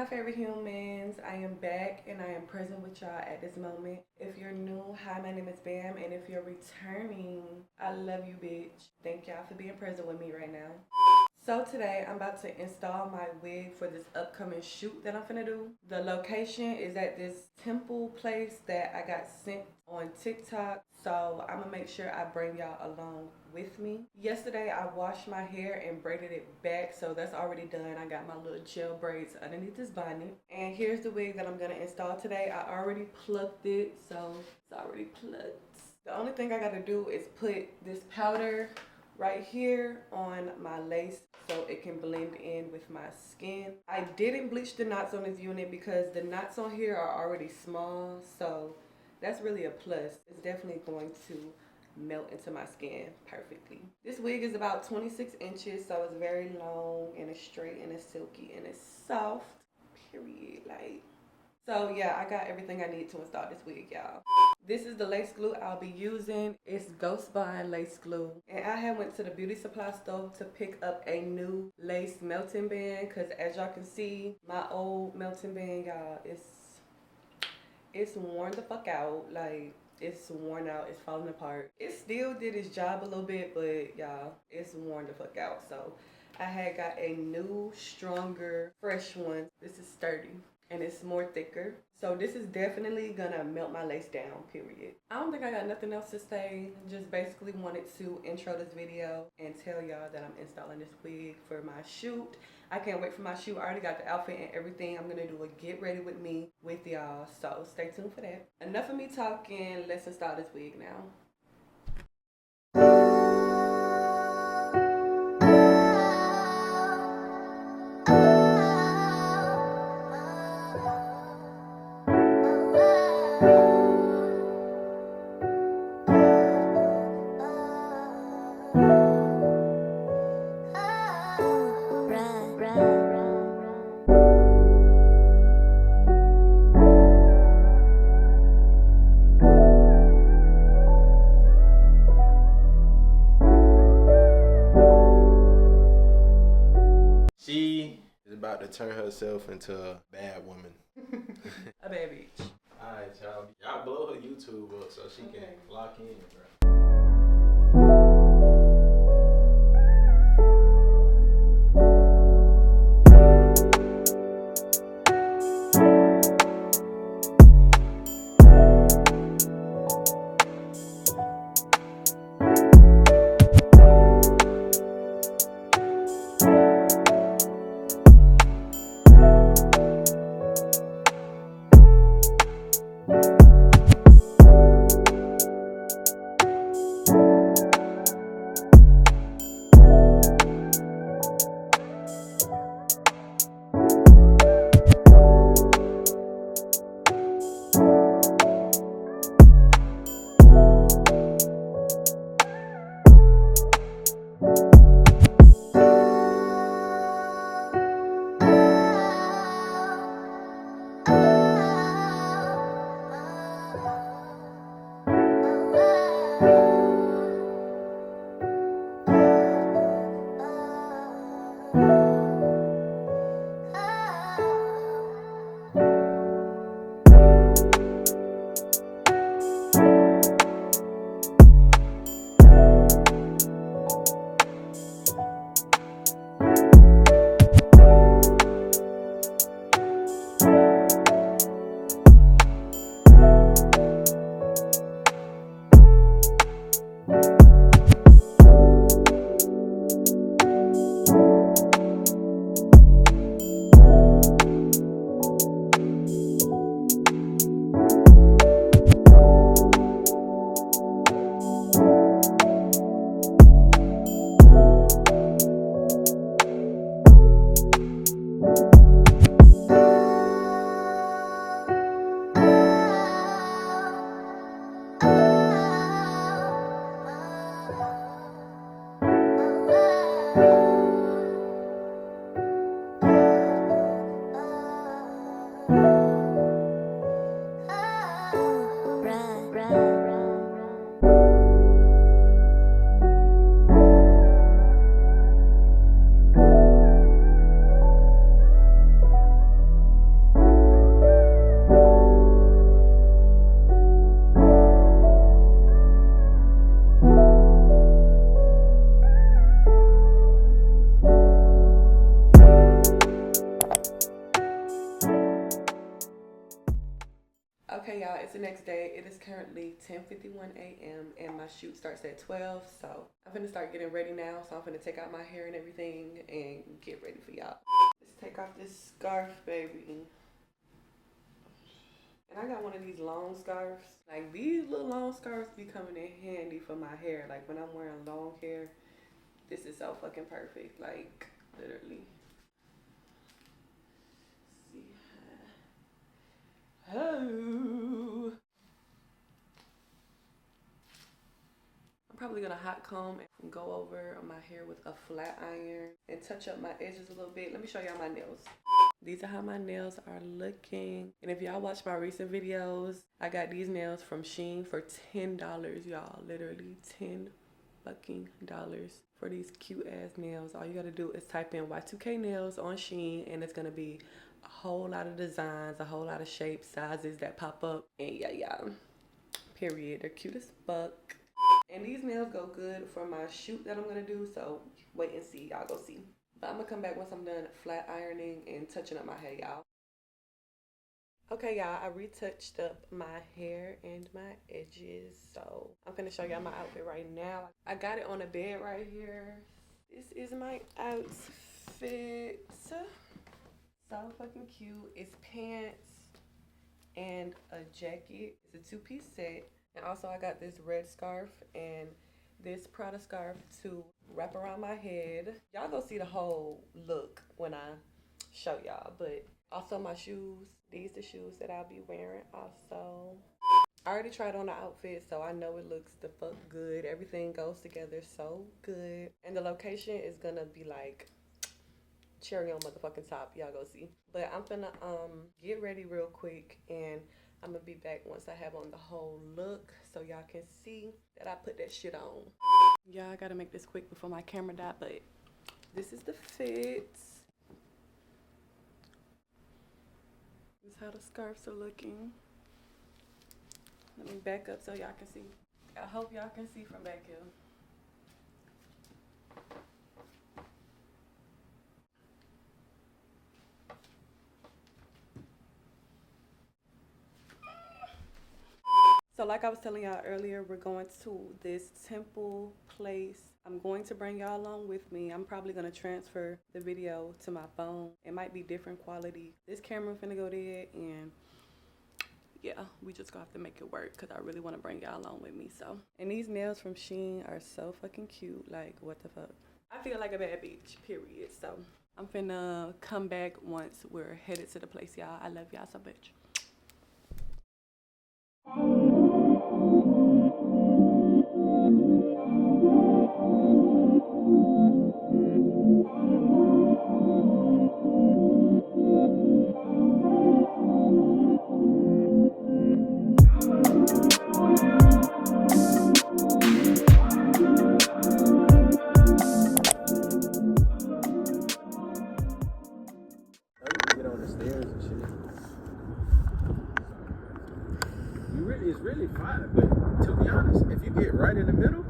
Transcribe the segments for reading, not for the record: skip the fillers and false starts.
favorite humans. I am back and I am present with y'all at this moment. If you're new, hi, my name is Bam, and if you're returning, I love you, bitch. Thank y'all for being present with me right now. So today I'm about to install my wig for this upcoming shoot that I'm finna do. The location is at this temple place that I got sent on TikTok. So I'm gonna make sure I bring y'all along with me. Yesterday I washed my hair and braided it back, so that's already done. I got my little gel braids underneath this bonnet. And here's the wig that I'm gonna install today. I already plucked it, so it's already plucked. The only thing I gotta do is put this powder right here on my lace so it can blend in with my skin. I didn't bleach the knots on this unit because the knots on here are already small, so that's really a plus. It's definitely going to melt into my skin perfectly. This wig is about 26 inches, so it's very long and it's straight and it's silky and it's soft, period. So yeah, I got everything I need to install this wig, y'all. This is the lace glue I'll be using. It's Ghost Bond lace glue. And I had went to the beauty supply store to pick up a new lace melting band because as y'all can see, my old melting band, y'all, it's worn the fuck out. Like, it's worn out, it's falling apart. It still did its job a little bit, but y'all, it's worn the fuck out. So I had got a new, stronger, fresh one. This is sturdy and it's more thicker. So this is definitely gonna melt my lace down, period. I don't think I got nothing else to say. Just basically wanted to intro this video and tell y'all that I'm installing this wig for my shoot. I can't wait for my shoot. I already got the outfit and everything. I'm gonna do a get ready with me with y'all. So stay tuned for that. Enough of me talking. Let's install this wig now. She is about to turn herself into a bad woman. A bad bitch. Alright, y'all. Y'all blow her YouTube up so she can lock in, bro. Okay, y'all, it's the next day. It is currently 10:51 a.m. and my shoot starts at 12. So I'm gonna start getting ready now. So I'm gonna take out my hair and everything and get ready for y'all. Let's take off this scarf, baby. And I got one of these long scarves. Like, these little long scarves be coming in handy for my hair. Like, when I'm wearing long hair, this is so fucking perfect. Like, literally. See. Oh. I'm probably gonna hot comb and go over my hair with a flat iron and touch up my edges a little bit. Let me show y'all my nails. These are how my nails are looking. And if y'all watch my recent videos, I got these nails from Shein for $10, y'all. Literally $10 fucking dollars for these cute ass nails. All you gotta do is type in Y2K nails on Shein and it's gonna be a whole lot of designs, a whole lot of shapes, sizes that pop up. And yeah. Period. They're cute as fuck. And these nails go good for my shoot that I'm gonna do. So wait and see. Y'all go see. But I'm gonna come back once I'm done flat ironing and touching up my hair, y'all. Okay, y'all, I retouched up my hair and my edges. So I'm gonna show y'all my outfit right now. I got it on the bed right here. This is my outfit. So fucking cute. It's pants and a jacket. It's a two-piece set. And also I got this red scarf and this Prada scarf to wrap around my head. Y'all go see the whole look when I show y'all. But also my shoes. These the shoes that I'll be wearing also. I already tried on the outfit, so I know it looks the fuck good. Everything goes together so good. And the location is gonna be like cherry on motherfucking top. Y'all go see. But I'm gonna get ready real quick and I'm gonna be back once I have on the whole look so y'all can see that I put that shit on. Y'all, I gotta make this quick before my camera died, but this is the fit. This is how the scarves are looking. Let me back up so y'all can see. I hope y'all can see from back here. So like I was telling y'all earlier, we're going to this temple place. I'm going to bring y'all along with me. I'm probably going to transfer the video to my phone. It might be different quality. This camera finna go there and yeah, we just gonna have to make it work because I really want to bring y'all along with me. So, and these nails from Shein are so fucking cute. Like, what the fuck? I feel like a bad bitch, period. So I'm finna come back once we're headed to the place, y'all. I love y'all so much. It's really fine, but to be honest, if you get right in the middle,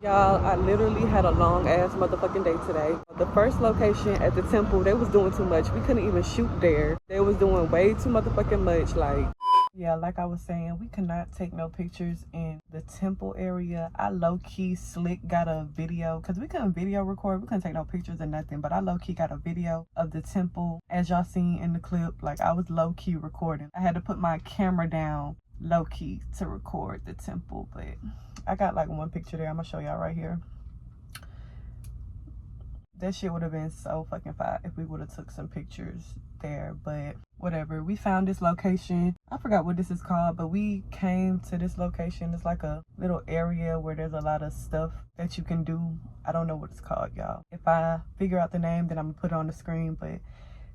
Y'all, I literally had a long ass motherfucking day today. The first location at the temple, they was doing too much. We couldn't even shoot there. They was doing way too motherfucking much. Like, yeah, like I was saying, we could not take no pictures in the temple area. I low-key slick got a video because we couldn't video record. We couldn't take no pictures or nothing, but I low-key got a video of the temple. As y'all seen in the clip, like I was low-key recording. I had to put my camera down low-key to record the temple, but I got like one picture there. I'm gonna show y'all right here. That shit would have been so fucking fire if we would have took some pictures there, but whatever. We found this location. I forgot what this is called, but we came to this location. It's like a little area where there's a lot of stuff that you can do. I don't know what it's called, y'all. If I figure out the name, then I'm gonna put it on the screen, but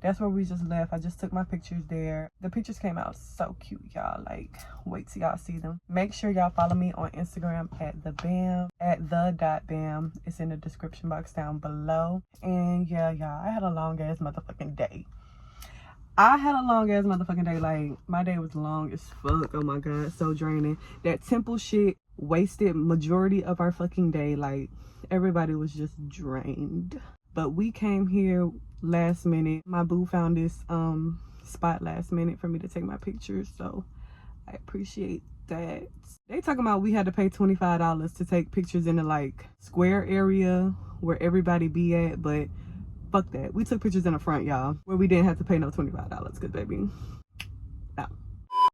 that's where we just left. I just took my pictures there. The pictures came out so cute, y'all. Like, wait till y'all see them. Make sure y'all follow me on Instagram at the.bam, at the.bam. It's in the description box down below. And yeah, y'all, I had a long ass motherfucking day. Like, my day was long as fuck. Oh my God, so draining. That temple shit wasted majority of our fucking day. Like, everybody was just drained. But we came here last minute. My boo found this spot last minute for me to take my pictures, so I appreciate that. They talking about we had to pay $25 to take pictures in the like square area where everybody be at, but fuck that. We took pictures in the front, y'all, where we didn't have to pay no $25, because baby, no.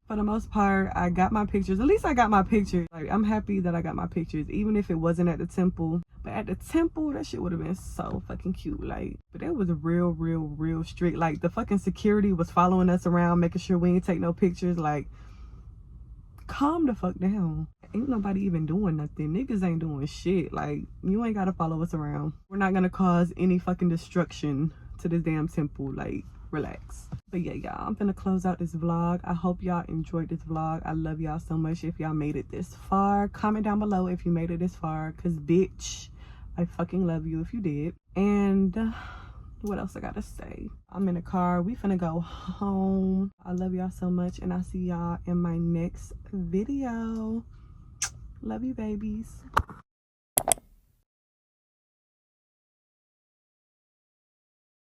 For the most part, I got my pictures. At least I got my pictures. Like, I'm happy that I got my pictures, even if it wasn't at the temple. But at the temple, that shit would have been so fucking cute. Like, but it was real strict. Like, the fucking security was following us around, making sure we ain't take no pictures. Like, calm the fuck down. Ain't nobody even doing nothing. Niggas ain't doing shit. Like, you ain't gotta follow us around. We're not gonna cause any fucking destruction to this damn temple. Like, relax. But yeah, y'all, I'm gonna close out this vlog. I hope y'all enjoyed this vlog. I love y'all so much. If y'all made it this far, comment down below if you made it this far, because bitch, I fucking love you if you did. And what else I gotta say? I'm in the car. We finna go home. I love y'all so much, and I'll see y'all in my next video. Love you, babies.